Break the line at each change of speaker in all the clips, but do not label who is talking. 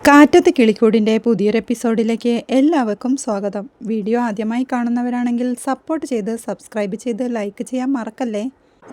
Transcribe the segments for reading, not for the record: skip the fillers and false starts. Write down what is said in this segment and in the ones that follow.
കാറ്റത്ത് കിളിക്കൂടിൻ്റെ പുതിയൊരു എപ്പിസോഡിലേക്ക് എല്ലാവർക്കും സ്വാഗതം. വീഡിയോ ആദ്യമായി കാണുന്നവരാണെങ്കിൽ സപ്പോർട്ട് ചെയ്ത് സബ്സ്ക്രൈബ് ചെയ്ത് ലൈക്ക് ചെയ്യാൻ മറക്കല്ലേ.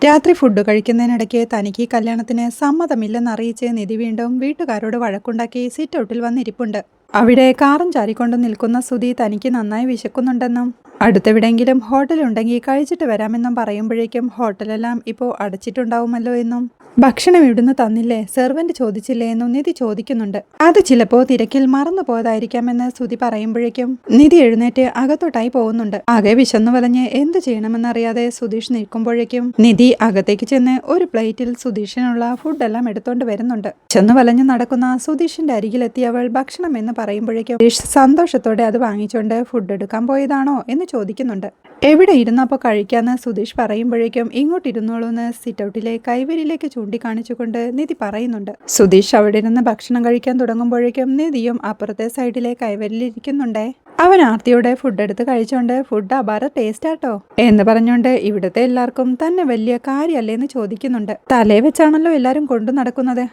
രാത്രി ഫുഡ് കഴിക്കുന്നതിനിടയ്ക്ക് തനിക്ക് ഈ കല്യാണത്തിന് സമ്മതമില്ലെന്നറിയിച്ച് നിധി വീണ്ടും വീട്ടുകാരോട് വഴക്കുണ്ടാക്കി സിറ്റ് ഔട്ടിൽ വന്നിരിപ്പുണ്ട്. അവിടെ കാറും ചാരിക്കൊണ്ട് നിൽക്കുന്ന സുധി തനിക്ക് നന്നായി വിശക്കുന്നുണ്ടെന്നും അടുത്തെവിടെയെങ്കിലും ഹോട്ടലുണ്ടെങ്കിൽ കഴിച്ചിട്ട് വരാമെന്നും പറയുമ്പോഴേക്കും ഹോട്ടലെല്ലാം ഇപ്പോൾ അടച്ചിട്ടുണ്ടാവുമല്ലോ എന്നും ഭക്ഷണം ഇവിടുന്ന് തന്നില്ലേ, സെർവൻറ്റ് ചോദിച്ചില്ലേ എന്നും നിധി ചോദിക്കുന്നുണ്ട്. അത് ചിലപ്പോൾ തിരക്കിൽ മറന്നു പോയതായിരിക്കാമെന്ന് സുധി പറയുമ്പോഴേക്കും നിധി എഴുന്നേറ്റ് അകത്തോട്ടായി പോകുന്നുണ്ട്. ആകെ വിശന്നു വലഞ്ഞ് എന്ത് ചെയ്യണമെന്നറിയാതെ സുധീഷ് നിൽക്കുമ്പോഴേക്കും നിധി അകത്തേക്ക് ചെന്ന് ഒരു പ്ലേറ്റിൽ സുധീഷിനുള്ള ഫുഡെല്ലാം എടുത്തോണ്ട് വരുന്നുണ്ട്. ചെന്ന് വലഞ്ഞു നടക്കുന്ന സുധീഷിന്റെ അരികിലെത്തിയവൾ ഭക്ഷണം എന്ന് പറയുമ്പോഴേക്കും സുധീഷ് സന്തോഷത്തോടെ അത് വാങ്ങിച്ചുകൊണ്ട് ഫുഡ് എടുക്കാൻ പോയതാണോ എന്ന് ചോദിക്കുന്നുണ്ട്. എവിടെ ഇരുന്നപ്പോൾ കഴിക്കാന്ന് സുധീഷ് പറയുമ്പോഴേക്കും ഇങ്ങോട്ടിരുന്നോളൂന്ന് സിറ്റൗട്ടിലെ കൈവരിയിലേക്ക് ചൂണ്ടിക്കാണിച്ചുകൊണ്ട് നിധി പറയുന്നുണ്ട്. സുധീഷ് അവിടെ ഇരുന്ന് ഭക്ഷണം കഴിക്കാൻ തുടങ്ങുമ്പോഴേക്കും നിധിയും അപ്പുറത്തെ സൈഡിലെ കൈവരിലിരിക്കുന്നുണ്ടേ. അവൻ ആർത്തിയോടെ ഫുഡ് എടുത്ത് കഴിച്ചോണ്ട് ഫുഡ് അപാര ടേസ്റ്റ് ആട്ടോ എന്ന് പറഞ്ഞോണ്ട് ഇവിടുത്തെ എല്ലാവർക്കും തന്നെ വലിയ കാര്യമല്ലേന്ന് ചോദിക്കുന്നുണ്ട്. തലേ വെച്ചാണല്ലോ എല്ലാരും കൊണ്ടു നടക്കുന്നത്.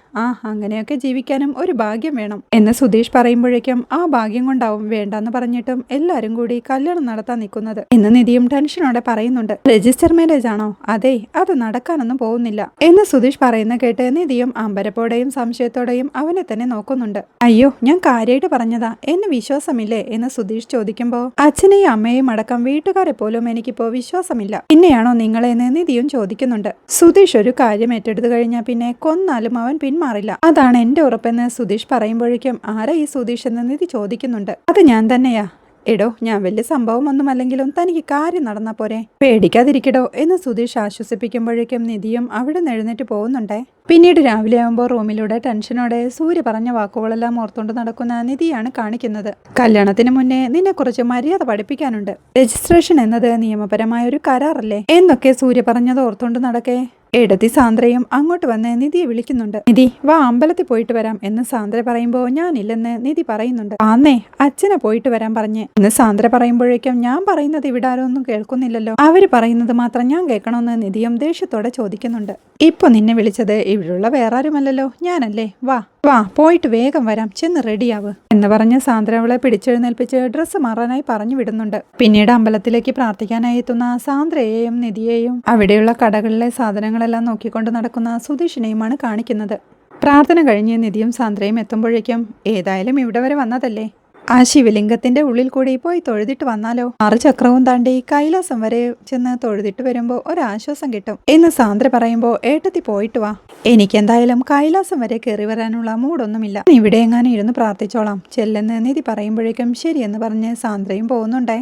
അങ്ങനെയൊക്കെ ജീവിക്കാനും ഒരു ഭാഗ്യം വേണം എന്ന് സുധീഷ് പറയുമ്പോഴേക്കും ആ ഭാഗ്യം കൊണ്ടാവും വേണ്ടെന്ന് പറഞ്ഞിട്ടും എല്ലാരും കൂടി കല്യാണം നടത്താൻ നിൽക്കുന്നത് എന്ന് നിധിയും ടെൻഷനോടെ പറയുന്നുണ്ട്. രജിസ്റ്റർ മാരേജ് ആണോ? അതെ, അത് നടക്കാനൊന്നും പോകുന്നില്ല എന്ന് സുധീഷ് പറയുന്ന കേട്ട് നിധിയും അമ്പരപ്പോടെയും സംശയത്തോടെയും അവനെ തന്നെ നോക്കുന്നുണ്ട്. അയ്യോ, ഞാൻ കാര്യമായിട്ട് പറഞ്ഞതാ, എന്നെ വിശ്വാസമില്ലേ എന്ന് സുധീഷ് ചോദിക്കുമ്പോ അച്ഛനെയും അമ്മയെയും അടക്കം വീട്ടുകാരെ പോലും എനിക്കിപ്പോ വിശ്വാസമില്ല, പിന്നെയാണോ നിങ്ങളെന്ന് നിധിയും ചോദിക്കുന്നുണ്ട്. സുധീഷ് ഒരു കാര്യം ഏറ്റെടുത്തു കഴിഞ്ഞാൽ പിന്നെ കൊന്നാലും അവൻ പിന്മാറില്ല, അതാണ് എന്റെ ഉറപ്പെന്ന് സുധീഷ് പറയുമ്പോഴേക്കും ആരാ ഈ സുധീഷ് എന്ന് നിധി ചോദിക്കുന്നുണ്ട്. അത് ഞാൻ തന്നെയാ. എടോ, ഞാൻ വലിയ സംഭവമൊന്നും അല്ലെങ്കിലും തനിക്ക് കാര്യം നടന്നാ പോരെ, പേടിക്കാതിരിക്കടോ എന്ന് സുധീഷ് ആശ്വസിപ്പിക്കുമ്പോഴേക്കും നിധിയും അവിടെ നിന്ന് എഴുന്നേറ്റ് പോകുന്നുണ്ടേ. പിന്നീട് രാവിലെ ആകുമ്പോൾ റൂമിലൂടെ ടെൻഷനോടെ സൂര്യ പറഞ്ഞ വാക്കുകളെല്ലാം ഓർത്തുകൊണ്ട് നടക്കുന്ന നിധിയാണ് കാണിക്കുന്നത്. കല്യാണത്തിന് മുന്നേ നിന്നെക്കുറിച്ച് മര്യാദ പഠിപ്പിക്കാനുണ്ട്. രജിസ്ട്രേഷൻ എന്നത് നിയമപരമായ ഒരു കരാറല്ലേ എന്നൊക്കെ സൂര്യ പറഞ്ഞത് ഓർത്തുകൊണ്ട് നടക്കേ എടത്തി സാന്ദ്രയും അങ്ങോട്ട് വന്ന് നിധിയെ വിളിക്കുന്നുണ്ട്. നിധി വാ, അമ്പലത്തിൽ പോയിട്ട് വരാം എന്ന് സാന്ദ്ര പറയുമ്പോ ഞാനില്ലെന്ന് നിധി പറയുന്നുണ്ട്. ആന്നേ, അച്ഛനെ പോയിട്ട് വരാൻ പറഞ്ഞ് എന്ന് സാന്ദ്ര പറയുമ്പോഴേക്കും ഞാൻ പറയുന്നത് ഇവിടെ ആരും ഒന്നും കേൾക്കുന്നില്ലല്ലോ, അവര് പറയുന്നത് മാത്രം ഞാൻ കേൾക്കണമെന്ന് നിധിയും ദേഷ്യത്തോടെ ചോദിക്കുന്നുണ്ട്. ഇപ്പൊ നിന്നെ വിളിച്ചത് ഇവിടെയുള്ള വേറെ ആരുമല്ലല്ലോ, ഞാനല്ലേ. വാ വാ, പോയിട്ട് വേഗം വരാം, ചെന്ന് റെഡിയാവ് എന്ന് പറഞ്ഞ് സാന്ദ്ര അവളെ പിടിച്ചെഴുന്നേൽപ്പിച്ച് ഡ്രസ്സ് മാറാനായി പറഞ്ഞു വിടുന്നുണ്ട്. പിന്നീട് അമ്പലത്തിലേക്ക് പ്രാർത്ഥിക്കാനായി എത്തുന്ന സാന്ദ്രയെയും നിധിയെയും അവിടെയുള്ള കടകളിലെ സാധനങ്ങളെല്ലാം നോക്കിക്കൊണ്ട് നടക്കുന്ന സുധീഷിനെയുമാണ് കാണിക്കുന്നത്. പ്രാർത്ഥന കഴിഞ്ഞ് നിധിയും സാന്ദ്രയും എത്തുമ്പോഴേക്കും ഏതായാലും ഇവിടെ വരെ വന്നതല്ലേ, ആ ശിവലിംഗത്തിന്റെ ഉള്ളിൽ കൂടി പോയി തൊഴുതിട്ട് വന്നാലോ, 6 ചക്രവും താണ്ടി കൈലാസം വരെ ചെന്ന് തൊഴുതിട്ട് വരുമ്പോ ഒരാശ്വാസം കിട്ടും എന്ന് സാന്ദ്ര പറയുമ്പോ ഏട്ടത്തി പോയിട്ട് വാ, എനിക്കെന്തായാലും കൈലാസം വരെ കയറി വരാനുള്ള മൂടൊന്നുമില്ല, ഇവിടെ എങ്ങാനും ഇരുന്ന് പ്രാർത്ഥിച്ചോളാം ചെല്ലെന്ന് നിധി പറയുമ്പോഴേക്കും ശരിയെന്ന് പറഞ്ഞ് സാന്ദ്രയും പോകുന്നുണ്ടേ.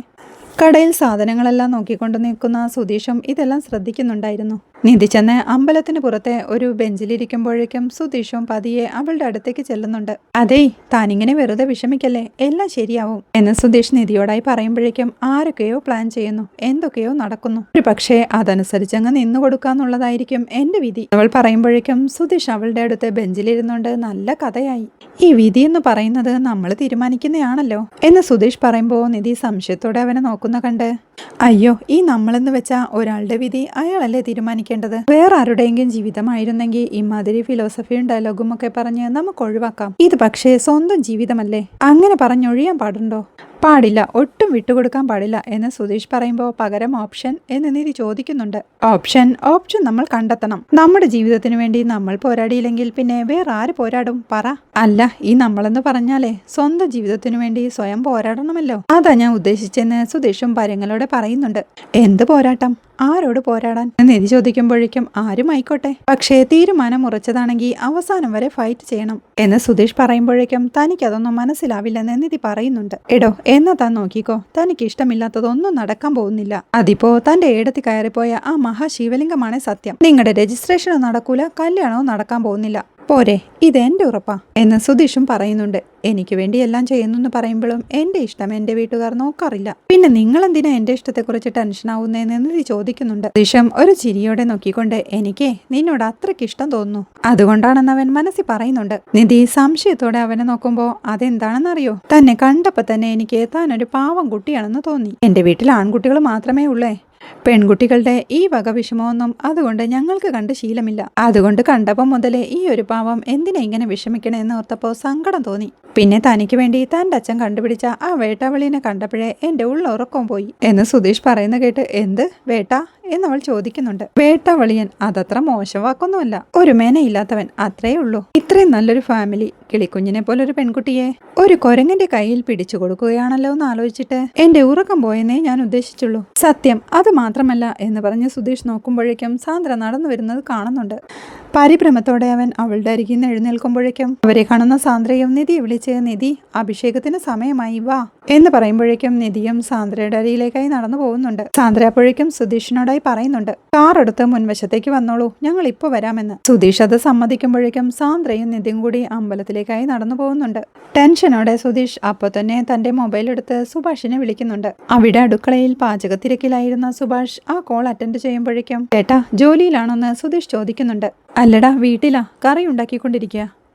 കടയിൽ സാധനങ്ങളെല്ലാം നോക്കിക്കൊണ്ട് നിൽക്കുന്ന സുധീഷും ഇതെല്ലാം ശ്രദ്ധിക്കുന്നുണ്ടായിരുന്നു. നിധി ചെന്ന് അമ്പലത്തിന് പുറത്തെ ഒരു ബെഞ്ചിലിരിക്കുമ്പോഴേക്കും സുധീഷും പതിയെ അവളുടെ അടുത്തേക്ക് ചെല്ലുന്നുണ്ട്. അതേ, താനിങ്ങനെ വെറുതെ വിഷമിക്കല്ലേ, എല്ലാം ശരിയാവും എന്ന് സുധീഷ് നിധിയോടായി പറയുമ്പോഴേക്കും ആരൊക്കെയോ പ്ലാൻ ചെയ്യുന്നു, എന്തൊക്കെയോ നടക്കുന്നു, ഒരു പക്ഷേ അതനുസരിച്ച് അങ്ങ് നിന്നു കൊടുക്കാന്നുള്ളതായിരിക്കും എന്റെ വിധി. അവൾ പറയുമ്പോഴേക്കും സുധീഷ് അവളുടെ അടുത്ത് ബെഞ്ചിലിരുന്നുകൊണ്ട് നല്ല കഥയായി, ഈ വിധി എന്ന് പറയുന്നത് നമ്മൾ തീരുമാനിക്കുന്നതാണല്ലോ എന്ന് സുധീഷ് പറയുമ്പോൾ നിധി സംശയത്തോടെ അവനെ നോക്കുന്ന കണ്ട് അയ്യോ, ഈ നമ്മളെന്ന് വെച്ചാ ഒരാളുടെ വിധി അയാളല്ലേ തീരുമാനിക്കേണ്ടത്, വേറെ ആരുടെയെങ്കിലും ജീവിതമായിരുന്നെങ്കിൽ ഇമാതിരി ഫിലോസഫിയും ഡയലോഗും ഒക്കെ പറഞ്ഞ് നമുക്ക് ഒഴിവാക്കാം, ഇത് പക്ഷേ സ്വന്തം ജീവിതമല്ലേ, അങ്ങനെ പറഞ്ഞൊഴിയാൻ പാടുണ്ടോ? പാടില്ല, ഒട്ടും വിട്ടുകൊടുക്കാൻ പാടില്ല എന്ന് സുധീഷ് പറയുമ്പോൾ പകരം ഓപ്ഷൻ എന്ന് നിധി ചോദിക്കുന്നുണ്ട്. ഓപ്ഷൻ നമ്മൾ കണ്ടെത്തണം, നമ്മുടെ ജീവിതത്തിന് വേണ്ടി നമ്മൾ പോരാടിയില്ലെങ്കിൽ പിന്നെ വേറെ ആര് പോരാടും പറ. അല്ല, ഈ നമ്മളെന്ന് പറഞ്ഞാലേ സ്വന്തം ജീവിതത്തിനു വേണ്ടി സ്വയം പോരാടണമല്ലോ, അതാ ഞാൻ ഉദ്ദേശിച്ചെന്ന് സുധീഷും പരങ്ങളോടെ പറയുന്നുണ്ട്. എന്ത് പോരാട്ടം, ആരോട് പോരാടാൻ നിധി ചോദിക്കുമ്പോഴേക്കും ആരും ആയിക്കോട്ടെ, പക്ഷേ തീരുമാനം ഉറച്ചതാണെങ്കിൽ അവസാനം വരെ ഫൈറ്റ് ചെയ്യണം എന്ന് സുധീഷ് പറയുമ്പോഴേക്കും തനിക്കതൊന്നും മനസ്സിലാവില്ലെന്ന് നിധി പറയുന്നുണ്ട്. എടോ, എന്നാ താൻ നോക്കിക്കോ, തനിക്ക് ഇഷ്ടമില്ലാത്തതൊന്നും നടക്കാൻ പോകുന്നില്ല, അതിപ്പോ തന്റെ ഏടത്തി കയറിപ്പോയ ആ മഹാശിവലിംഗമാണ് സത്യം, നിങ്ങളുടെ രജിസ്ട്രേഷനും നടക്കൂല, കല്യാണവും നടക്കാൻ പോകുന്നില്ല, പോരെ, ഇത് എന്റെ ഉറപ്പാ എന്ന് സുധീഷും പറയുന്നുണ്ട്. എനിക്ക് വേണ്ടി എല്ലാം ചെയ്യുന്നു പറയുമ്പോഴും എന്റെ ഇഷ്ടം എന്റെ വീട്ടുകാർ നോക്കാറില്ല, പിന്നെ നിങ്ങൾ എന്തിനാ എന്റെ ഇഷ്ടത്തെക്കുറിച്ച് ടെൻഷൻ ആവുന്നതെന്ന് നിധി ചോദിക്കുന്നുണ്ട്. സുധീഷും ഒരു ചിരിയോടെ നോക്കിക്കൊണ്ട് എനിക്ക് നിന്നോട് അത്രയ്ക്ക് ഇഷ്ടം തോന്നുന്നു, അതുകൊണ്ടാണെന്ന് അവൻ മനസ്സിൽ പറയുന്നുണ്ട്. നിധി സംശയത്തോടെ അവനെ നോക്കുമ്പോ അതെന്താണെന്നറിയോ, തന്നെ കണ്ടപ്പോ തന്നെ എനിക്ക് താനൊരു പാവം കുട്ടിയാണെന്ന് തോന്നി, എന്റെ വീട്ടിൽ ആൺകുട്ടികൾ മാത്രമേ ഉള്ളേ, പെൺകുട്ടികളുടെ ഈ വക വിഷമമൊന്നും അതുകൊണ്ട് ഞങ്ങൾക്ക് കണ്ട് ശീലമില്ല. അതുകൊണ്ട് കണ്ടപ്പം മുതലേ ഈ ഒരു പാവം എന്തിനാ ഇങ്ങനെ വിഷമിക്കണമെന്ന് ഓർത്തപ്പോൾ സങ്കടം തോന്നി. പിന്നെ തനിക്ക് വേണ്ടി തൻ്റെ അച്ഛൻ കണ്ടുപിടിച്ച ആ വേട്ടാവളിനെ കണ്ടപ്പോഴേ എൻ്റെ ഉള്ളുറക്കം പോയി എന്ന് സുധീഷ് പറയുന്ന കേട്ട് എന്ത് വേട്ട എന്നവൾ ചോദിക്കുന്നുണ്ട്. വേട്ടാവളിയൻ അതത്ര മോശം വാക്കൊന്നുമല്ല, ഒരു മേനയില്ലാത്തവൻ, അത്രേ ഉള്ളൂ. ഇത്രയും നല്ലൊരു ഫാമിലി കിളിക്കുഞ്ഞിനെ പോലൊരു പെൺകുട്ടിയെ ഒരു കൊരങ്ങന്റെ കയ്യിൽ പിടിച്ചു കൊടുക്കുകയാണല്ലോ എന്ന് ആലോചിച്ചിട്ട് എന്റെ ഉറക്കം പോയെന്നേ ഞാൻ ഉദ്ദേശിച്ചുള്ളൂ. സത്യം അത് മാത്രമല്ല എന്ന് പറഞ്ഞ് സുധീഷ് നോക്കുമ്പോഴേക്കും സാന്ദ്ര നടന്നു വരുന്നത് കാണുന്നുണ്ട്. പരിഭ്രമത്തോടെ അവൻ അവളുടെ അരികിൽ നിന്ന് എഴുന്നേൽക്കുമ്പോഴേക്കും അവരെ കാണുന്ന സാന്ദ്രയും നിധിയെ വിളിച്ച് നിധി അഭിഷേകത്തിന് സമയമായി വാ എന്ന് പറയുമ്പോഴേക്കും നിധിയും സാന്ദ്രയുടെ അരിയിലേക്കായി നടന്നു പോകുന്നുണ്ട്. സാന്ദ്ര അപ്പോഴേക്കും സുധീഷിനോടായി പറയുന്നുണ്ട്, കാർ എടുത്ത് മുൻവശത്തേക്ക് വന്നോളൂ, ഞങ്ങൾ ഇപ്പോൾ വരാമെന്ന്. സുധീഷ് അത് സമ്മതിക്കുമ്പോഴേക്കും സാന്ദ്രയും നിധിയും കൂടി അമ്പലത്തിലേക്കായി നടന്നു പോകുന്നുണ്ട്. ടെൻഷനോടെ സുധീഷ് അപ്പോൾ തന്നെ തന്റെ മൊബൈൽ എടുത്ത് സുഭാഷിനെ വിളിക്കുന്നുണ്ട്. അവിടെ അടുക്കളയിൽ പാചകത്തിരക്കിലായിരുന്ന സുഭാഷ് ആ കോൾ അറ്റൻഡ് ചെയ്യുമ്പോഴേക്കും ചേട്ടാ ജോലിയിലാണോന്ന് സുധീഷ് ചോദിക്കുന്നുണ്ട്. അല്ലടാ വീട്ടിലാ, കറി ഉണ്ടാക്കിക്കൊണ്ടിരിക്കുക.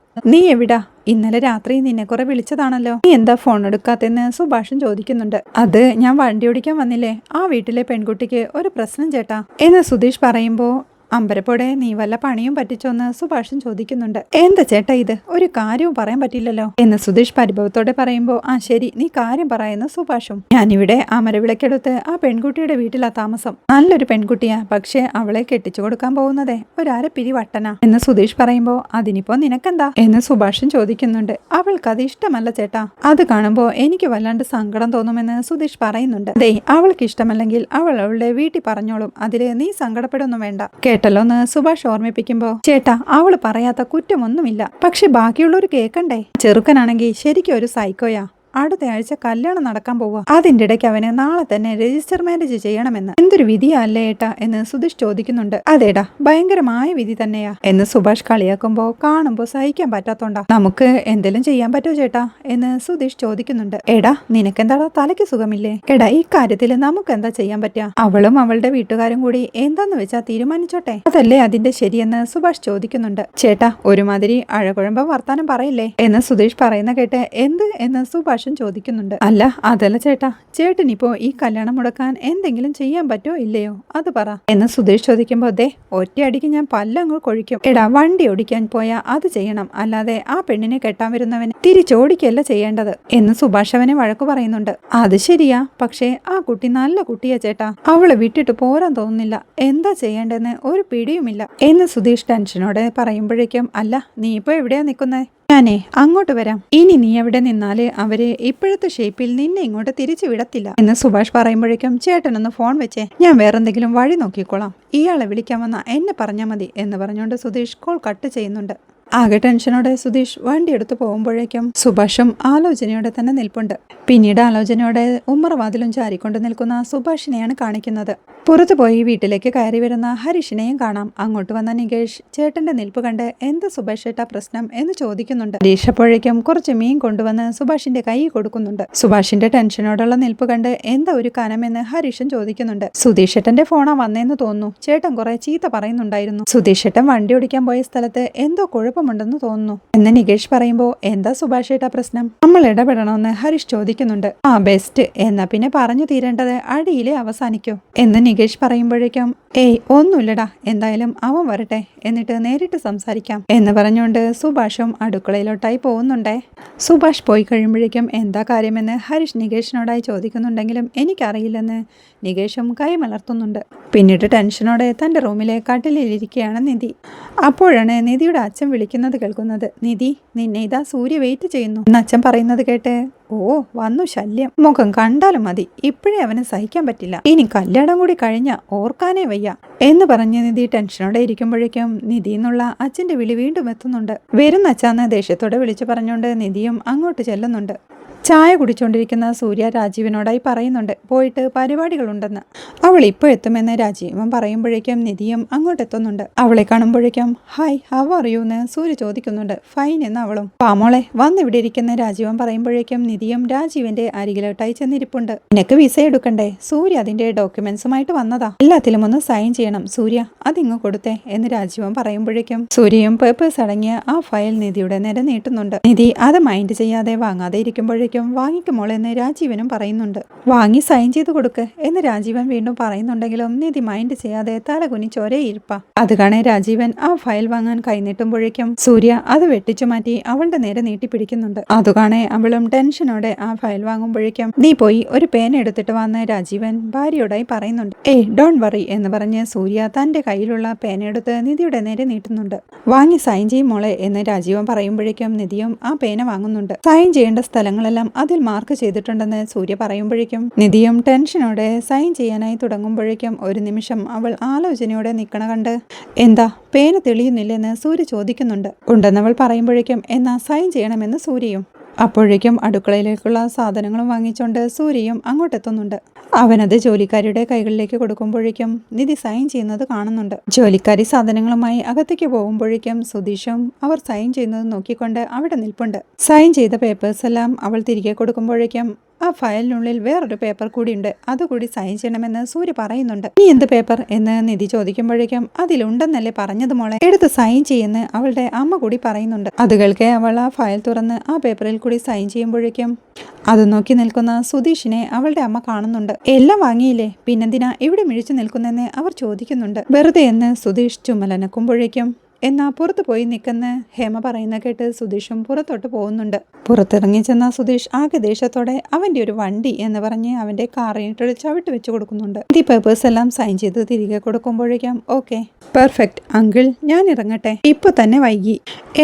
നീ എവിടാ? ഇന്നലെ രാത്രി നിന്നെ കുറെ വിളിച്ചതാണല്ലോ, നീ എന്താ ഫോൺ എടുക്കാത്തെന്ന് സുഭാഷും ചോദിക്കുന്നുണ്ട്. അത് ഞാൻ വണ്ടി ഓടിക്കാൻ വന്നില്ലേ, ആ വീട്ടിലെ പെൺകുട്ടിക്ക് ഒരു പ്രശ്നം ചേട്ടാ എന്ന് സുധീഷ് പറയുമ്പോൾ അമ്പരപ്പോടെ നീ വല്ല പണിയും പറ്റിച്ചോന്ന് സുഭാഷും ചോദിക്കുന്നുണ്ട്. എന്താ ചേട്ടാ ഇത്, ഒരു കാര്യവും പറയാൻ പറ്റില്ലല്ലോ എന്ന് സുധീഷ് പരിഭവത്തോടെ പറയുമ്പോൾ ആ ശരി നീ കാര്യം പറയുന്ന സുഭാഷും. ഞാനിവിടെ അമരവിളക്കെടുത്ത് ആ പെൺകുട്ടിയുടെ വീട്ടിലാ താമസം. നല്ലൊരു പെൺകുട്ടിയാ, പക്ഷെ അവളെ കെട്ടിച്ചു കൊടുക്കാൻ പോകുന്നതേ ഒരു അരപ്പിരി വട്ടനാ എന്ന് സുധീഷ് പറയുമ്പോ അതിനിപ്പോ നിനക്കെന്താ എന്ന് സുഭാഷും ചോദിക്കുന്നുണ്ട്. അവൾക്കത് ഇഷ്ടമല്ല ചേട്ടാ, അത് കാണുമ്പോ എനിക്ക് വല്ലാണ്ട് സങ്കടം തോന്നുമെന്ന് സുധീഷ് പറയുന്നുണ്ട്. ദേ അവൾക്ക് ഇഷ്ടമല്ലെങ്കിൽ അവൾ അവളുടെ വീട്ടിൽ പറഞ്ഞോളും, അതില് നീ സങ്കടപ്പെടുന്നു വേണ്ട കേട്ടല്ലോന്ന് സുഭാഷ് ഓർമ്മിപ്പിക്കുമ്പോ ചേട്ടാ അവള് പറയാത്ത കുറ്റമൊന്നുമില്ല, പക്ഷെ ബാക്കിയുള്ളവർ കേൾക്കണ്ടേ. ചെറുക്കനാണെങ്കിൽ ശരിക്കും ഒരു സൈക്കോയാ, അടുത്ത ആഴ്ച കല്യാണം നടക്കാൻ പോവുക, അതിൻ്റെ ഇടയ്ക്ക് അവന് നാളെ തന്നെ രജിസ്റ്റർ മാരേജ് ചെയ്യണമെന്ന്. എന്തൊരു വിധിയല്ലേ ഏട്ടാ എന്ന് സുധീഷ് ചോദിക്കുന്നുണ്ട്. അതേടാ ഭയങ്കരമായ വിധി തന്നെയാ എന്ന് സുഭാഷ് കളിയാക്കുമ്പോ കാണുമ്പോ സഹിക്കാൻ പറ്റാത്തോണ്ടാ. നമുക്ക് എന്തെങ്കിലും ചെയ്യാൻ പറ്റുമോ ചേട്ടാ എന്ന് സുധീഷ് ചോദിക്കുന്നുണ്ട്. എടാ നിനക്കെന്താടാ തലയ്ക്ക് സുഖമില്ലേ? എടാ ഈ കാര്യത്തിൽ നമുക്ക് എന്താ ചെയ്യാൻ പറ്റുക? അവളും അവളുടെ വീട്ടുകാരും കൂടി എന്താന്ന് വെച്ചാ തീരുമാനിച്ചോട്ടെ, അതല്ലേ അതിന്റെ ശരിയെന്ന് സുഭാഷ് ചോദിക്കുന്നുണ്ട്. ചേട്ടാ ഒരുമാതിരി അഴകുഴമ്പ വർത്താനം പറയില്ലേ എന്ന് സുധീഷ് പറയുന്ന കേട്ട് എന്ത് എന്ന് സുഭാഷ് ചോദിക്കുന്നുണ്ട്. അല്ല അതല്ല ചേട്ടാ, ചേട്ടനിപ്പോ ഈ കല്യാണം മുടക്കാൻ എന്തെങ്കിലും ചെയ്യാൻ പറ്റോ ഇല്ലയോ അത് പറ എന്ന് സുധീഷ് ചോദിക്കുമ്പോ ദേ ഒറ്റയടിക്ക് ഞാൻ പല്ലങ്ങ് കൊഴിക്കും. എടാ വണ്ടി ഓടിക്കാൻ പോയാ അത് ചെയ്യണം, അല്ലാതെ ആ പെണ്ണിനെ കെട്ടാൻ വരുന്നവൻ തിരിച്ചോടിക്കല്ല ചെയ്യേണ്ടത് എന്ന് സുഭാഷ് അവനെ വഴക്കു പറയുന്നുണ്ട്. അത് ശരിയാ, പക്ഷേ ആ കുട്ടി നല്ല കുട്ടിയാ ചേട്ടാ, അവളെ വിട്ടിട്ട് പോരാൻ തോന്നുന്നില്ല, എന്താ ചെയ്യേണ്ടെന്ന് ഒരു പിടിയുമില്ല എന്ന് സുധീഷ് ടെൻഷനോടെ പറയുമ്പോഴേക്കും അല്ല നീ ഇപ്പൊ എവിടെയാ നിൽക്കുന്നേ? ഞാനേ അങ്ങോട്ട് വരാം, ഇനി നീ എവിടെ നിന്നാല് അവര് ഇപ്പോഴത്തെ ഷേപ്പിൽ നിന്നെ ഇങ്ങോട്ട് തിരിച്ചു വിടത്തില്ല എന്ന് സുഭാഷ് പറയുമ്പോഴേക്കും ചേട്ടനൊന്ന് ഫോൺ വെച്ചേ, ഞാൻ വേറെന്തെങ്കിലും വഴി നോക്കിക്കോളാം, ഇയാളെ വിളിക്കാൻ വന്ന എന്നെ പറഞ്ഞാൽ മതി എന്ന് പറഞ്ഞുകൊണ്ട് സുധീഷ് കോൾ കട്ട് ചെയ്യുന്നുണ്ട്. ആകെ ടെൻഷനോടെ സുധീഷ് വണ്ടി എടുത്തു പോകുമ്പോഴേക്കും സുഭാഷും ആലോചനയോടെ തന്നെ നിൽപ്പുണ്ട്. പിന്നീട് ആലോചനയോടെ ഉമ്മറവാതിലും ചാരിക്കൊണ്ട് നിൽക്കുന്ന സുഭാഷിനെയാണ് കാണിക്കുന്നത്. പുറത്തു പോയി വീട്ടിലേക്ക് കയറി വരുന്ന ഹരീഷിനെയും കാണാം. അങ്ങോട്ട് വന്ന നികേഷ് ചേട്ടന്റെ നിൽപ്പ് കണ്ട് എന്ത് സുഭാഷ് ഏട്ടാ പ്രശ്നം എന്ന് ചോദിക്കുന്നുണ്ട്. ഹരീഷ് അപ്പോഴേക്കും കുറച്ച് മീൻ കൊണ്ടുവന്ന് സുഭാഷിന്റെ കൈ കൊടുക്കുന്നുണ്ട്. സുഭാഷിന്റെ ടെൻഷനോടുള്ള നിൽപ്പ് കണ്ട് എന്താ ഒരു കനമെന്ന് ഹരീഷൻ ചോദിക്കുന്നുണ്ട്. സുധീഷ് ഏട്ടന്റെ ഫോണാ വന്നേന്ന് തോന്നുന്നു, ചേട്ടൻ കുറെ ചീത്ത പറയുന്നുണ്ടായിരുന്നു. സുധീഷ് ഏട്ടൻ വണ്ടി ഓടിക്കാൻ പോയ സ്ഥലത്ത് എന്തോ കുഴപ്പമുണ്ടെന്ന് തോന്നുന്നു എന്ന് നികേഷ് പറയുമ്പോ എന്താ സുഭാഷ് ഏട്ടാ പ്രശ്നം, നമ്മൾ ഇടപെടണമെന്ന് ഹരീഷ് ചോദിക്കുന്നുണ്ട്. ആ ബെസ്റ്റ്, എന്നാ പിന്നെ പറഞ്ഞു തീരേണ്ടത് അടിയിലെ അവസാനിക്കൂ എന്ന് നികേഷ് പറയുമ്പോഴേക്കും ഏയ് ഒന്നുമില്ലടാ, എന്തായാലും അവൻ വരട്ടെ എന്നിട്ട് നേരിട്ട് സംസാരിക്കാം എന്ന് പറഞ്ഞുകൊണ്ട് സുഭാഷും അടുക്കളയിലോട്ടായി പോകുന്നുണ്ടേ. സുഭാഷ് പോയി കഴിയുമ്പോഴേക്കും എന്താ കാര്യമെന്ന് ഹരീഷ് നികേഷിനോടായി ചോദിക്കുന്നുണ്ടെങ്കിലും എനിക്കറിയില്ലെന്ന് നികേഷും കൈമലർത്തുന്നുണ്ട്. പിന്നീട് ടെൻഷനോടെ തൻ്റെ റൂമിലെ കട്ടിലിരിക്കുകയാണ് നിധി. അപ്പോഴാണ് നിധിയുടെ അച്ഛൻ വിളിക്കുന്നത് കേൾക്കുന്നത്. നിധി നിന്നെ ഇതാ സൂര്യ വെയിറ്റ് ചെയ്യുന്നു എന്ന് അച്ഛൻ പറയുന്നത് കേട്ട് ഓ വന്നു ശല്യം, മുഖം കണ്ടാലും മതി, ഇപ്പോഴേ അവന് സഹിക്കാൻ പറ്റില്ല, ഇനി കല്യാണം കൂടി കഴിഞ്ഞ ഓർക്കാനേ വയ്യ എന്ന് പറഞ്ഞ് നിധി ടെൻഷനോടെ ഇരിക്കുമ്പോഴേക്കും നിധി എന്നുള്ള അച്ഛന്റെ വിളി വീണ്ടും എത്തുന്നുണ്ട്. വരുന്ന അച്ഛാന്ന് ദേഷ്യത്തോടെ വിളിച്ചു പറഞ്ഞുകൊണ്ട് നിധിയും അങ്ങോട്ട് ചെല്ലുന്നുണ്ട്. ചായ കുടിച്ചുകൊണ്ടിരിക്കുന്ന സൂര്യ രാജീവിനോടായി പറയുന്നുണ്ട് പോയിട്ട് പരിപാടികളുണ്ടെന്ന്. അവൾ ഇപ്പോൾ എത്തുമെന്ന് രാജീവൻ പറയുമ്പോഴേക്കും നിധിയും അങ്ങോട്ട് എത്തുന്നുണ്ട്. അവളെ കാണുമ്പോഴേക്കും ഹായ് ഹൗ ആർ യു എന്ന് സൂര്യ ചോദിക്കുന്നുണ്ട്. ഫൈൻ എന്ന് അവളും. പാമോളെ വന്നിവിടെ ഇരിക്കുന്ന രാജീവൻ പറയുമ്പോഴേക്കും നിധിയും രാജീവിന്റെ അരികിലോട്ടായി ചെന്നിരിപ്പുണ്ട്. നിനക്ക് വിസ എടുക്കണ്ടേ? സൂര്യ അതിന്റെ ഡോക്യുമെന്റ്സുമായിട്ട് വന്നതാ, എല്ലാത്തിലും ഒന്ന് സൈൻ ചെയ്യണം, സൂര്യ അതിങ്ങ് കൊടുത്തേ എന്ന് രാജീവൻ പറയുമ്പോഴേക്കും സൂര്യയും പേപ്പേഴ്സ് അടങ്ങിയ ആ ഫയൽ നിധിയുടെ നേരെ നീട്ടുന്നുണ്ട്. നിധി അത് മൈൻഡ് ചെയ്യാതെ വാങ്ങാതെ ഇരിക്കുമ്പോഴേക്കും ചോദിക്കുമ്പോഴേക്കും വാങ്ങിക്കുമോളെന്ന് രാജീവനും പറയുന്നുണ്ട്. വാങ്ങി സൈൻ ചെയ്ത് കൊടുക്ക് എന്ന് രാജീവൻ വീണ്ടും പറയുന്നുണ്ടെങ്കിലും നിധി മൈൻഡ് ചെയ്യാതെ തലകുനിച്ച് ഒരേ ഇരിപ്പ. അത് കാണേ രാജീവൻ ആ ഫയൽ വാങ്ങാൻ കൈനീട്ടുമ്പോഴേക്കും സൂര്യ അത് വെട്ടിച്ചു മാറ്റി അവളുടെ നേരെ നീട്ടിപ്പിടിക്കുന്നുണ്ട്. അത് കാണേ അവളും ടെൻഷനോടെ ആ ഫയൽ വാങ്ങുമ്പോഴേക്കും നീ പോയി ഒരു പേന എടുത്തിട്ട് വന്ന് രാജീവൻ ഭാര്യയോടായി പറയുന്നുണ്ട്. ഡോൺ വറി എന്ന് പറഞ്ഞ് സൂര്യ തന്റെ കയ്യിലുള്ള പേനയെടുത്ത് നിധിയുടെ നേരെ നീട്ടുന്നുണ്ട്. വാങ്ങി സൈൻ ചെയ്യും മോളെ എന്ന് രാജീവൻ പറയുമ്പോഴേക്കും നിധിയും ആ പേന വാങ്ങുന്നുണ്ട്. സൈൻ ചെയ്യേണ്ട സ്ഥലങ്ങളെല്ലാം അതിൽ മാർക്ക് ചെയ്തിട്ടുണ്ടെന്ന് സൂര്യ പറയുമ്പോഴേക്കും നിധിയും ടെൻഷനോടെ സൈൻ ചെയ്യാനായി തുടങ്ങുമ്പോഴേക്കും ഒരു നിമിഷം അവൾ ആലോചനയോടെ നിൽക്കണ കണ്ട് എന്താ പേന തെളിയുന്നില്ലെന്ന് സൂര്യ ചോദിക്കുന്നുണ്ട്. ഉണ്ടെന്നവൾ പറയുമ്പോഴേക്കും എന്നാ സൈൻ ചെയ്യണമെന്ന് സൂര്യയും. അപ്പോഴേക്കും അടുക്കളയിലേക്കുള്ള സാധനങ്ങളും വാങ്ങിച്ചുകൊണ്ട് സൂര്യയും അങ്ങോട്ടെത്തുന്നുണ്ട്. അവനത് ജോലിക്കാരിയുടെ കൈകളിലേക്ക് കൊടുക്കുമ്പോഴേക്കും നിധി സൈൻ ചെയ്യുന്നത് കാണുന്നുണ്ട്. ജോലിക്കാരി സാധനങ്ങളുമായി അകത്തേക്ക് പോകുമ്പോഴേക്കും സുധീഷും അവർ സൈൻ ചെയ്യുന്നത് നോക്കിക്കൊണ്ട് അവിടെ നിൽപ്പുണ്ട്. സൈൻ ചെയ്ത പേപ്പേഴ്സ് എല്ലാം അവൾ തിരികെ കൊടുക്കുമ്പോഴേക്കും ആ ഫയലിനുള്ളിൽ വേറൊരു പേപ്പർ കൂടിയുണ്ട്, അതുകൂടി സൈൻ ചെയ്യണമെന്ന് സൂര്യ പറയുന്നുണ്ട്. നീ എന്ത് പേപ്പർ എന്ന് നിധി ചോദിക്കുമ്പോഴേക്കും അതിലുണ്ടെന്നല്ലേ പറഞ്ഞത് മോളെ, എടുത്ത് സൈൻ ചെയ്യുന്ന അവളുടെ അമ്മ കൂടി പറയുന്നുണ്ട്. അത് കേൾക്കെ അവൾ ആ ഫയൽ തുറന്ന് ആ പേപ്പറിൽ കൂടി സൈൻ ചെയ്യുമ്പോഴേക്കും അത് നോക്കി നിൽക്കുന്ന സുധീഷിനെ അവളുടെ അമ്മ കാണുന്നുണ്ട്. എല്ലാം വാങ്ങിയില്ലേ, പിന്നെന്തിനാ ഇവിടെ മിഴിച്ചു നിൽക്കുന്നെന്ന് അവർ ചോദിക്കുന്നുണ്ട്. വെറുതെ എന്ന് സുധീഷ് ചുമലനക്കുമ്പോഴേക്കും എന്നാ പുറത്തു പോയി നിൽക്കുന്ന ഹേമ പറയുന്ന കേട്ട് സുധീഷും പുറത്തോട്ട് പോകുന്നുണ്ട്. പുറത്തിറങ്ങി ചെന്ന സുധീഷ് ആകെ ദേഷ്യത്തോടെ അവന്റെ ഒരു വണ്ടി എന്ന് പറഞ്ഞ് അവന്റെ കാറിനിട്ടൊരു ചവിട്ട് വെച്ച് കൊടുക്കുന്നുണ്ട്. ഈ പേപ്പേഴ്സ് എല്ലാം സൈൻ ചെയ്ത് തിരികെ കൊടുക്കുമ്പോഴേക്കും ഓക്കെ പെർഫെക്റ്റ് അങ്കിൾ, ഞാൻ ഇറങ്ങട്ടെ, ഇപ്പൊ തന്നെ വൈകി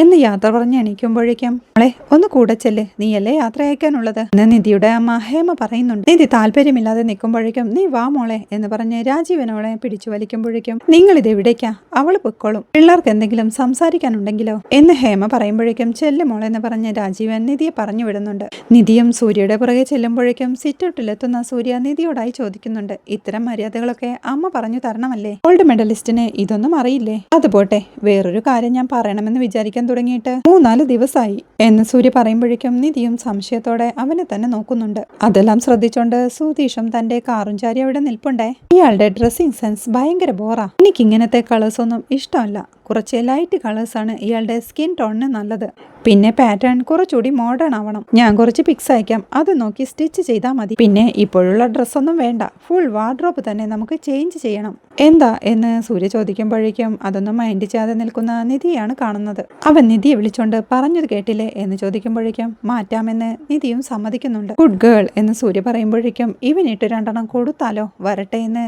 എന്ന് യാത്ര പറഞ്ഞ് എണീക്കുമ്പോഴേക്കും മോളെ ഒന്ന് കൂടെ ചെല്ല്, നീയല്ലേ യാത്ര അയക്കാനുള്ളത് എന്ന് നിധിയുടെ അമ്മ ഹേമ പറയുന്നുണ്ട്. നിധി താല്പര്യമില്ലാതെ നിൽക്കുമ്പോഴേക്കും നീ വാ മോളെ എന്ന് പറഞ്ഞ് രാജീവനോളെ പിടിച്ചു വലിക്കുമ്പോഴേക്കും നിങ്ങൾ ഇത് എവിടേക്കാ, അവള് പൊക്കോളും, പിള്ളേർക്ക് എന്തെങ്കിലും സംസാരിക്കാനുണ്ടെങ്കിലോ എന്ന് ഹേമ പറയുമ്പോഴേക്കും ചെല്ലു മോളെ എന്ന് പറഞ്ഞ് രാജീവൻ നിധിയെ പറഞ്ഞു വിടുന്നുണ്ട്. നിധിയും സൂര്യയുടെ പുറകെ ചെല്ലുമ്പോഴേക്കും സിറ്റൗട്ടിലെത്തുന്ന സൂര്യ നിധിയോടായി ചോദിക്കുന്നുണ്ട്. ഇത്തരം മര്യാദകളൊക്കെ അമ്മ പറഞ്ഞു തരണമല്ലേ, ഗോൾഡ് മെഡലിസ്റ്റിന് ഇതൊന്നും അറിയില്ലേ? അതുപോട്ടെ, വേറൊരു കാര്യം ഞാൻ പറയണമെന്ന് വിചാരിക്കാൻ തുടങ്ങിയിട്ട് 3-4 ദിവസമായി എന്ന് സൂര്യ പറയുമ്പോഴേക്കും നിധിയും സംശയത്തോടെ അവനെ തന്നെ നോക്കുന്നുണ്ട്. അതെല്ലാം ശ്രദ്ധിച്ചോണ്ട് സുധീഷും തന്റെ കാറും ചാരി അവിടെ നിൽപ്പുണ്ടേ. ഇയാളുടെ ഡ്രസ്സിംഗ് സെൻസ് ഭയങ്കര ബോറാ, എനിക്ക് ഇങ്ങനത്തെ കളേഴ്സ് ഒന്നും ഇഷ്ടമല്ല, കുറച്ച് ലൈറ്റ് കളേഴ്സാണ് ഇയാളുടെ സ്കിൻ ടോണിന് നല്ലത്, പിന്നെ പാറ്റേൺ കുറച്ചുകൂടി മോഡേൺ ആവണം, ഞാൻ കുറച്ച് പിക്സ് അയക്കാം, അത് നോക്കി സ്റ്റിച്ച് ചെയ്താൽ മതി, പിന്നെ ഇപ്പോഴുള്ള ഡ്രസ്സൊന്നും വേണ്ട, ഫുൾ വാർഡ്രോബ് തന്നെ നമുക്ക് ചേഞ്ച് ചെയ്യണം. എന്താ എന്ന് സൂര്യ ചോദിക്കുമ്പോഴേക്കും അതൊന്നും മൈൻഡ് ചെയ്യാതെ നിൽക്കുന്ന നിധിയാണ് കാണുന്നത്. അവൻ നിധിയെ വിളിച്ചോണ്ട് പറഞ്ഞത് കേട്ടില്ലേ എന്ന് ചോദിക്കുമ്പോഴേക്കും മാറ്റാമെന്ന് നിധിയും സമ്മതിക്കുന്നുണ്ട്. ഗുഡ് ഗേൾ എന്ന് സൂര്യ പറയുമ്പോഴേക്കും ഇവനിട്ട് 2 കൊടുത്താലോ, വരട്ടെ എന്ന്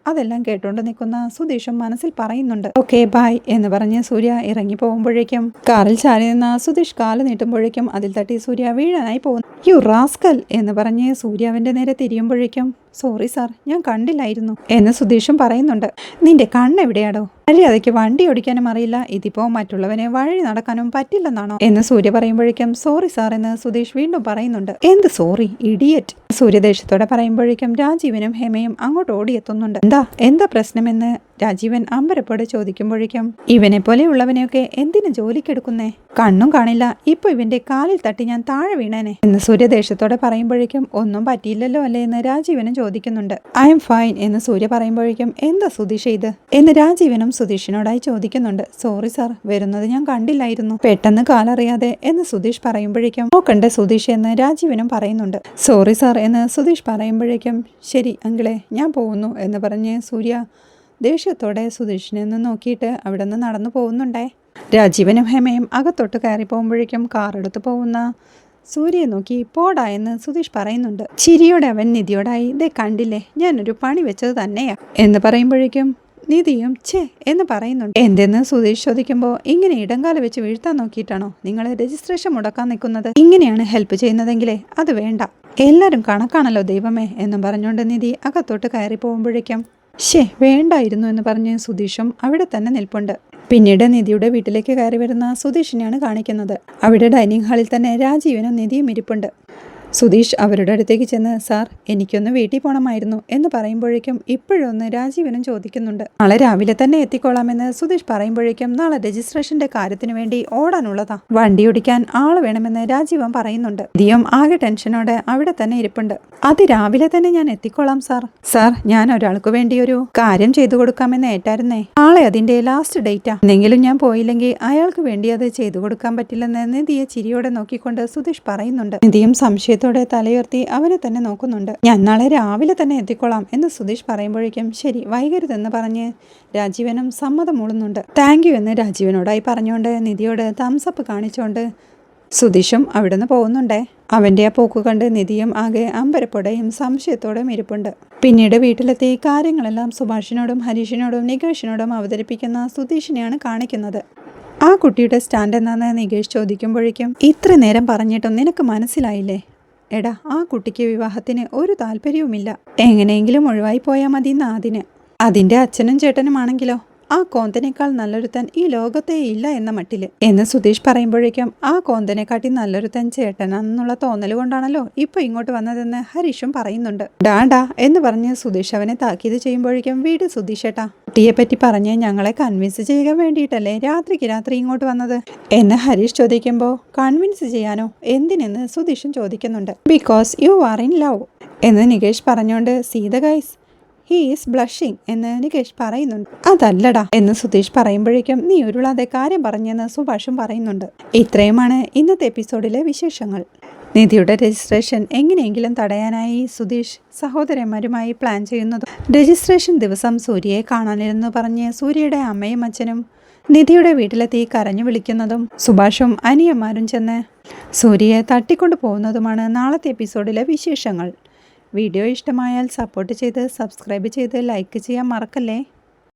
അതെല്ലാം കേട്ടോണ്ട് നിൽക്കുന്ന സുധീഷും മനസ്സിൽ പറയുന്നുണ്ട്. ഓക്കെ ബൈ എന്ന് പറഞ്ഞ് സൂര്യ ഇറങ്ങി പോകുമ്പോഴേക്കും കാറിൽ ചാരി നിന്ന സുധീഷ് കാല് നീട്ടുമ്പോഴേക്കും അതിൽ തട്ടി സൂര്യ വീഴാനായി പോകുന്നു. യു റാസ്കൽ എന്ന് പറഞ്ഞ് സൂര്യ അവന്റെ നേരെ തിരിയുമ്പോഴേക്കും സോറി സാർ, ഞാൻ കണ്ടില്ലായിരുന്നു എന്ന് സുധീഷും പറയുന്നുണ്ട്. നിന്റെ കണ്ണെവിടെയാടോ, മര്യാദയ്ക്ക് വണ്ടി ഓടിക്കാനും അറിയില്ല, ഇതിപ്പോ മറ്റുള്ളവനെ വഴി നടക്കാനും പറ്റില്ലെന്നാണോ എന്ന് സൂര്യ പറയുമ്പോഴേക്കും സോറി സാർ എന്ന് സുധീഷ് വീണ്ടും പറയുന്നുണ്ട്. എന്ത് സോറി ഇഡിയറ്റ്, സൂര്യദേഷ്യത്തോടെ പറയുമ്പോഴേക്കും രാജീവനും ഹേമയും അങ്ങോട്ട് ഓടിയെത്തുന്നുണ്ട്. എന്താ പ്രശ്നമെന്ന് രാജീവൻ അമ്പരപ്പോടെ ചോദിക്കുമ്പോഴേക്കും ഇവനെ പോലെയുള്ളവനെയൊക്കെ എന്തിനു ജോലിക്കെടുക്കുന്നേ, കണ്ണും കാണില്ല, ഇപ്പൊ ഇവന്റെ കാലിൽ തട്ടി ഞാൻ താഴെ വീണേനെ എന്ന് സൂര്യദേഷ്യത്തോടെ പറയുമ്പോഴേക്കും ഒന്നും പറ്റിയില്ലല്ലോ അല്ലേ എന്ന് രാജീവനും ചോദിക്കുന്നുണ്ട്. ഐ എം ഫൈൻ എന്ന് സൂര്യ പറയുമ്പോഴേക്കും എന്താ സുധീഷ് ഇത് എന്ന് രാജീവനും സുധീഷിനോടായി ചോദിക്കുന്നുണ്ട്. സോറി സാർ, വരുന്നത് ഞാൻ കണ്ടില്ലായിരുന്നു, പെട്ടെന്ന് കാലറിയാതെ എന്ന് സുധീഷ് പറയുമ്പോഴേക്കും നോക്കണ്ടേ സുധീഷ് എന്ന് രാജീവനും പറയുന്നുണ്ട്. സോറി സാർ എന്ന് സുധീഷ് പറയുമ്പോഴേക്കും ശരി അങ്കിളെ ഞാൻ പോകുന്നു എന്ന് പറഞ്ഞ് സൂര്യ ദേഷ്യത്തോടെ സുധീഷിനെ ഒന്ന് നോക്കിയിട്ട് അവിടെ നിന്ന് നടന്നു പോകുന്നുണ്ടേ. രാജീവനും ഹേമയും അകത്തോട്ട് കയറി പോകുമ്പോഴേക്കും കാറെടുത്ത് പോകുന്ന സൂര്യയെ നോക്കി പോടാ എന്ന് സുധീഷ് പറയുന്നുണ്ട്. ചിരിയോടെ അവൻ നിധിയോടായി ദേ കണ്ടില്ലേ, ഞാനൊരു പണി വെച്ചത് തന്നെയാ എന്ന് പറയുമ്പോഴേക്കും നിധിയും ഛേ എന്ന് പറയുന്നുണ്ട്. എന്തെന്ന് സുധീഷ് ചോദിക്കുമ്പോൾ ഇങ്ങനെ ഇടങ്കാല വെച്ച് വീഴ്ത്താൻ നോക്കിയിട്ടാണോ നിങ്ങൾ രജിസ്ട്രേഷൻ മുടക്കാൻ നിൽക്കുന്നത്, ഇങ്ങനെയാണ് ഹെൽപ്പ് ചെയ്യുന്നതെങ്കിലേ അത് വേണ്ട, എല്ലാവരും കണക്കാണല്ലോ ദൈവമേ എന്നും പറഞ്ഞുകൊണ്ട് നിധി അകത്തോട്ട് കയറി പോകുമ്പോഴേക്കും വേണ്ടായിരുന്നു എന്ന് പറഞ്ഞ് സുധീഷും അവിടെ തന്നെ നിൽപ്പുണ്ട്. പിന്നീട് നിധിയുടെ വീട്ടിലേക്ക് കയറി വരുന്ന സുധീഷിനെയാണ് കാണിക്കുന്നത്. അവിടെ ഡൈനിങ് ഹാളിൽ തന്നെ രാജീവനും നിധിയും ഇരിപ്പുണ്ട്. സുധീഷ് അവരുടെ അടുത്തേക്ക് ചെന്ന് സാർ എനിക്കൊന്ന് വീട്ടിൽ പോകണമായിരുന്നു എന്ന് പറയുമ്പോഴേക്കും ഇപ്പോഴൊന്ന് രാജീവനും ചോദിക്കുന്നുണ്ട്. നാളെ രാവിലെ തന്നെ എത്തിക്കോളാമെന്ന് സുധീഷ് പറയുമ്പോഴേക്കും നാളെ രജിസ്ട്രേഷന്റെ കാര്യത്തിന് വേണ്ടി ഓടാനുള്ളതാ, വണ്ടി ഓടിക്കാൻ ആള് വേണമെന്ന് രാജീവൻ പറയുന്നുണ്ട്. ദിയം ആകെ ടെൻഷനോടെ അവിടെ തന്നെ ഇരിപ്പുണ്ട്. അത് രാവിലെ തന്നെ ഞാൻ എത്തിക്കോളാം സാർ. സാർ ഞാൻ ഒരാൾക്ക് വേണ്ടി ഒരു കാര്യം ചെയ്തു കൊടുക്കാമെന്ന് ഏറ്റായിരുന്നേ, നാളെ അതിന്റെ ലാസ്റ്റ് ഡേറ്റാ, എന്തെങ്കിലും ഞാൻ പോയില്ലെങ്കിൽ അയാൾക്ക് വേണ്ടി അത് ചെയ്തു കൊടുക്കാൻ പറ്റില്ലെന്ന് നിധിയെ ചിരിയോടെ നോക്കിക്കൊണ്ട് സുധീഷ് പറയുന്നുണ്ട്. നിധിയും സംശയത്തിൽ സംശയത്തോടെ തലയുയർത്തി അവനെ തന്നെ നോക്കുന്നുണ്ട്. ഞാൻ നാളെ രാവിലെ തന്നെ എത്തിക്കൊള്ളാം എന്ന് സുധീഷ് പറയുമ്പോഴേക്കും ശരി വൈകരുതെന്ന് പറഞ്ഞ് രാജീവനും സമ്മതം മൂളുന്നുണ്ട്. താങ്ക് യു എന്ന് രാജീവനോടായി പറഞ്ഞുകൊണ്ട് നിധിയോട് തംസപ്പ് കാണിച്ചുകൊണ്ട് സുധീഷും അവിടുന്ന് പോകുന്നുണ്ടേ. അവൻ്റെ ആ പോക്ക് കണ്ട് നിധിയും ആകെ അമ്പരപ്പോടെയും സംശയത്തോടെയും ഇരിപ്പുണ്ട്. പിന്നീട് വീട്ടിലെത്തി കാര്യങ്ങളെല്ലാം സുഭാഷിനോടും ഹരീഷിനോടും നികേഷിനോടും അവതരിപ്പിക്കുന്ന സുധീഷിനെയാണ് കാണിക്കുന്നത്. ആ കുട്ടിയുടെ സ്റ്റാൻഡ് എന്താണെന്ന് നികേഷ് ചോദിക്കുമ്പോഴേക്കും ഇത്ര നേരം പറഞ്ഞിട്ടും നിനക്ക് മനസ്സിലായില്ലേ? എടാ, ആ കുട്ടിക്ക് വിവാഹത്തിന് ഒരു താല്പര്യവുമില്ല. എങ്ങനെയെങ്കിലും ഒഴിവായി പോയാൽ മതി അതിന്. അതിൻ്റെ അച്ഛനും ചേട്ടനുമാണെങ്കിലോ ആ കോന്തനേക്കാൾ നല്ലൊരുത്തൻ ഈ ലോകത്തേ ഇല്ല എന്ന മട്ടില് എന്ന് സുധീഷ് പറയുമ്പോഴേക്കും ആ കോന്തനെക്കാട്ടി നല്ലൊരുത്തൻ ചേട്ടനാണെന്നുള്ള തോന്നൽ കൊണ്ടാണല്ലോ ഇപ്പൊ ഇങ്ങോട്ട് വന്നതെന്ന് ഹരീഷും പറയുന്നുണ്ട്. ഡാ എന്ന് പറഞ്ഞ് സുധീഷ് അവനെ താക്കീത് ചെയ്യുമ്പോഴേക്കും വീട് സുധീഷേട്ടാ, കുട്ടിയെ പറ്റി പറഞ്ഞ് ഞങ്ങളെ കൺവിൻസ് ചെയ്യാൻ വേണ്ടിയിട്ടല്ലേ രാത്രിക്ക് രാത്രി ഇങ്ങോട്ട് വന്നത് എന്ന് ഹരീഷ് ചോദിക്കുമ്പോൾ കൺവിൻസ് ചെയ്യാനോ എന്തിനെന്ന് സുധീഷും ചോദിക്കുന്നുണ്ട്. Because you are in love എന്ന് നികേഷ് പറഞ്ഞുകൊണ്ട് Seetha guys he is blushing എന്ന് നികേഷ് പറയുന്നുണ്ട്. അതല്ലടാ എന്ന് സുധീഷ് പറയുമ്പോഴേക്കും നീ ഉരുളാതെ കാര്യം പറഞ്ഞെന്ന് സുഭാഷും പറയുന്നുണ്ട്. ഇത്രയുമാണ് ഇന്നത്തെ എപ്പിസോഡിലെ വിശേഷങ്ങൾ. നിധിയുടെ രജിസ്ട്രേഷൻ എങ്ങനെയെങ്കിലും തടയാനായി സുധീഷ് സഹോദരന്മാരുമായി പ്ലാൻ ചെയ്യുന്നതും രജിസ്ട്രേഷൻ ദിവസം സൂര്യയെ കാണാനിരുന്നു പറഞ്ഞ് സൂര്യയുടെ അമ്മയും അച്ഛനും നിധിയുടെ വീട്ടിലെത്തി കരഞ്ഞു വിളിക്കുന്നതും സുഭാഷും അനിയന്മാരും ചെന്ന് സൂര്യയെ തട്ടിക്കൊണ്ടു പോകുന്നതുമാണ് നാളത്തെ എപ്പിസോഡിലെ വിശേഷങ്ങൾ. വീഡിയോ ഇഷ്ടമായാൽ സപ്പോർട്ട് ചെയ്ത് സബ്സ്ക്രൈബ് ചെയ്ത് ലൈക്ക് ചെയ്യാൻ മറക്കല്ലേ.